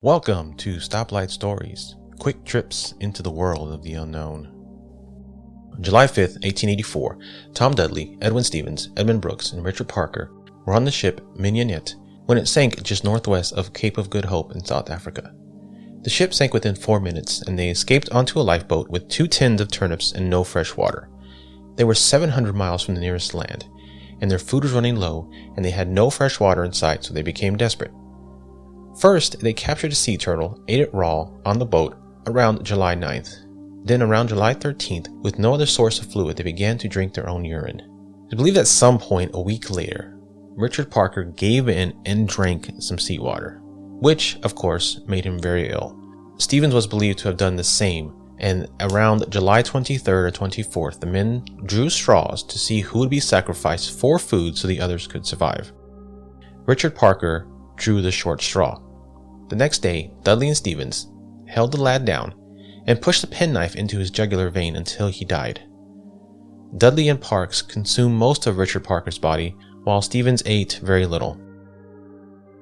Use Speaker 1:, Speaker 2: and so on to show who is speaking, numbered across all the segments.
Speaker 1: Welcome to Stoplight Stories, quick trips into the world of the unknown. On July 5th, 1884, Tom Dudley, Edwin Stevens, Edmund Brooks, and Richard Parker were on the ship Mignonette when it sank just northwest of Cape of Good Hope in South Africa. The ship sank within 4 minutes, and they escaped onto a lifeboat with 2 tins of turnips and no fresh water. They were 700 miles from the nearest land, and their food was running low, and they had no fresh water in sight, so they became desperate. First, they captured a sea turtle, ate it raw, on the boat around July 9th. Then around July 13th, with no other source of fluid, they began to drink their own urine. It's believed at some point a week later, Richard Parker gave in and drank some seawater, which, of course, made him very ill. Stevens was believed to have done the same, and around July 23rd or 24th, the men drew straws to see who would be sacrificed for food so the others could survive. Richard Parker drew the short straw. The next day, Dudley and Stevens held the lad down and pushed a penknife into his jugular vein until he died. Dudley and Parks consumed most of Richard Parker's body, while Stevens ate very little.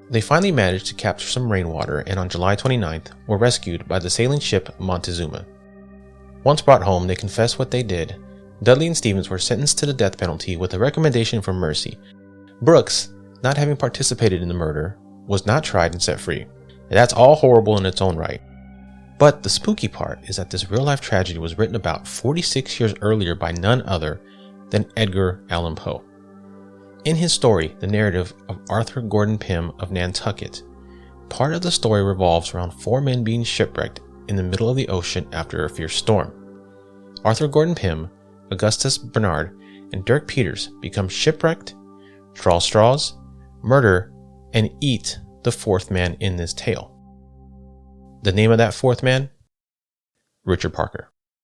Speaker 1: They finally managed to capture some rainwater, and on July 29th were rescued by the sailing ship Montezuma. Once brought home, they confessed what they did. Dudley and Stevens were sentenced to the death penalty with a recommendation for mercy. Brooks, not having participated in the murder, was not tried and set free. That's all horrible in its own right. But the spooky part is that this real-life tragedy was written about 46 years earlier by none other than Edgar Allan Poe. In his story, The Narrative of Arthur Gordon Pym of Nantucket, part of the story revolves around 4 men being shipwrecked in the middle of the ocean after a fierce storm. Arthur Gordon Pym, Augustus Bernard, and Dirk Peters become shipwrecked, draw straws, murder, and eat the 4th man in this tale. The name of that 4th man? Richard Parker.